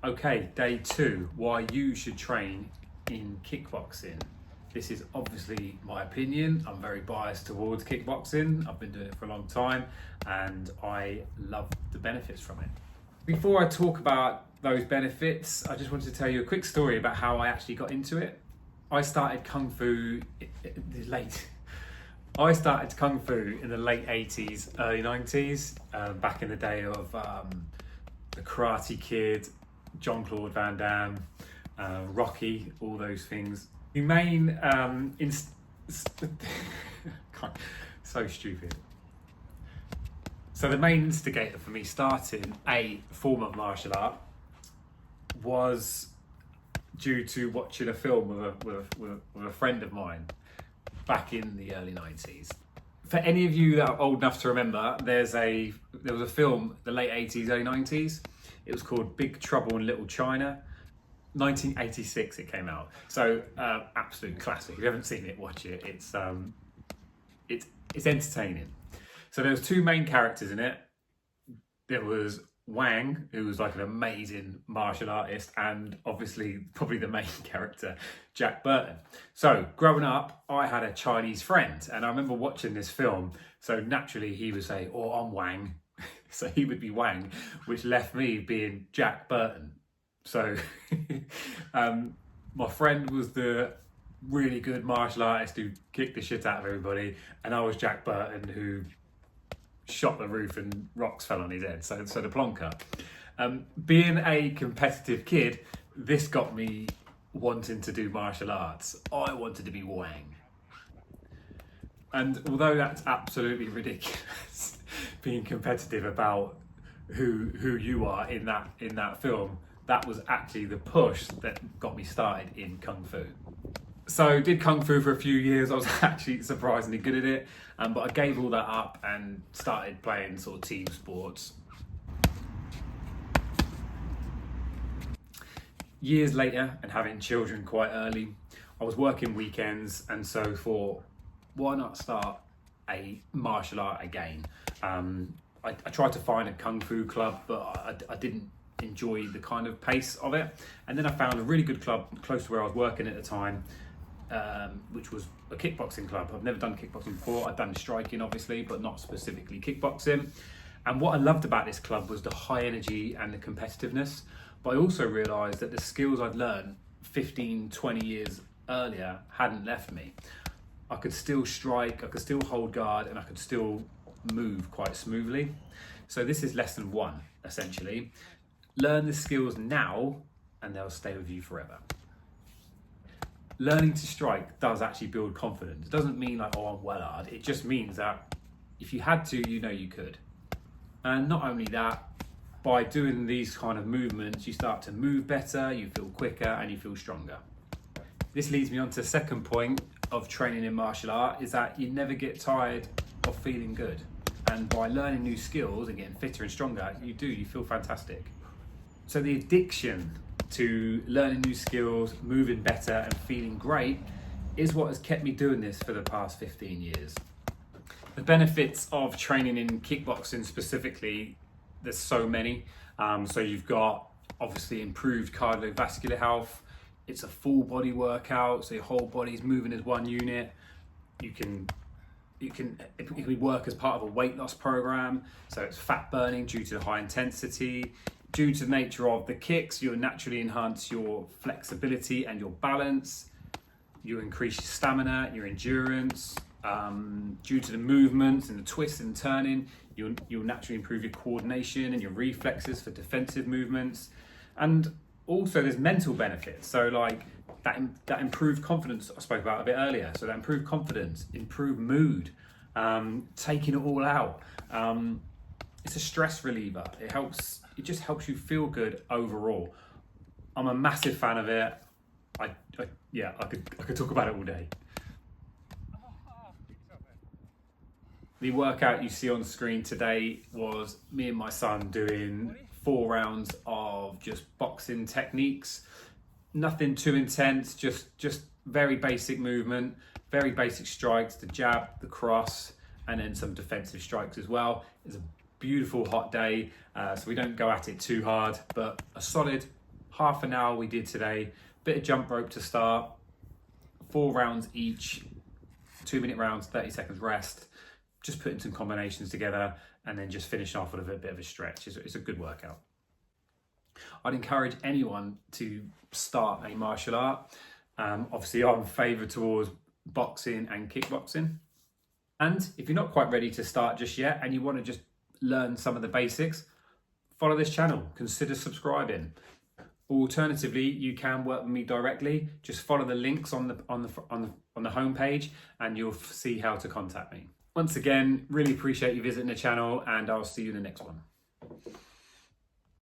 Okay, day 2, why you should train in kickboxing. This is obviously my opinion. I'm very biased towards kickboxing. I've been doing it for a long time and I love the benefits from it. Before I talk about those benefits, I just wanted to tell you a quick story about how I actually got into it. I started Kung Fu I started Kung Fu in the late 80s, early 90s, back in the day of the Karate Kid, Jean-Claude Van Damme, Rocky, all those things. The main, so stupid. So the main instigator for me starting a form of martial art was due to watching a film with a friend of mine back in the early 90s. For any of you that are old enough to remember, there was a film, the late 80s, early 90s. It was called Big Trouble in Little China. 1986 it came out. So absolute classic. If you haven't seen it, watch it. It's entertaining. So there was 2 main characters in it. There was Wang, who was like an amazing martial artist, and obviously probably the main character, Jack Burton. So growing up, I had a Chinese friend, and I remember watching this film. So naturally he would say, "Oh, I'm Wang." So he would be Wang, which left me being Jack Burton. So my friend was the really good martial artist who kicked the shit out of everybody, and I was Jack Burton who shot the roof and rocks fell on his head. So the plonker. Being a competitive kid, this got me wanting to do martial arts. I wanted to be Wang. And although that's absolutely ridiculous, being competitive about who you are in that film, that was actually the push that got me started in Kung Fu. So did Kung Fu for a few years. I was actually surprisingly good at it, but I gave all that up and started playing sort of team sports. Years later, and having children quite early, I was working weekends, and so thought, why not start a martial art again? I tried to find a Kung Fu club, but I didn't enjoy the kind of pace of it. And then I found a really good club close to where I was working at the time, which was a kickboxing club. I've never done kickboxing before. I've done striking, obviously, but not specifically kickboxing. And what I loved about this club was the high energy and the competitiveness. But I also realised that the skills I'd learned 15, 20 years earlier hadn't left me. I could still strike, I could still hold guard, and I could still move quite smoothly. So this is lesson 1, essentially. Learn the skills now, and they'll stay with you forever. Learning to strike does actually build confidence. It doesn't mean like, oh, I'm well hard. It just means that if you had to, you know you could. And not only that, by doing these kind of movements, you start to move better, you feel quicker, and you feel stronger. This leads me on to the second point of training in martial art, is that you never get tired of feeling good. And by learning new skills and getting fitter and stronger, you feel fantastic. So the addiction to learning new skills, moving better and feeling great is what has kept me doing this for the past 15 years. The benefits of training in kickboxing specifically, there's so many. So you've got obviously improved cardiovascular health. It's a full body workout, so your whole body's moving as one unit. It can work as part of a weight loss program, so it's fat burning due to the high intensity. Due to the nature of the kicks, you'll naturally enhance your flexibility and your balance. You increase your stamina, your endurance. Due to the movements and the twists and turning, you'll naturally improve your coordination and your reflexes for defensive movements. And also there's mental benefits. So like that improved confidence I spoke about a bit earlier. So that improved confidence, improved mood, taking it all out. It's a stress reliever. It just helps you feel good overall. I'm a massive fan of it. I could talk about it all day. The workout you see on screen today was me and my son doing 4 rounds of just boxing techniques. Nothing too intense, just very basic movement, very basic strikes, the jab, the cross, and then some defensive strikes as well. It's a beautiful hot day, so we don't go at it too hard, but a solid half an hour we did today, bit of jump rope to start, 4 rounds each, 2-minute rounds, 30 seconds rest, just putting some combinations together and then just finish off with a bit of a stretch. It's a good workout. I'd encourage anyone to start a martial art. Obviously I'm favoured towards boxing and kickboxing. And if you're not quite ready to start just yet and you want to just learn some of the basics, follow this channel, consider subscribing. Alternatively, you can work with me directly. Just follow the links on the homepage and you'll see how to contact me. Once again, really appreciate you visiting the channel and I'll see you in the next one.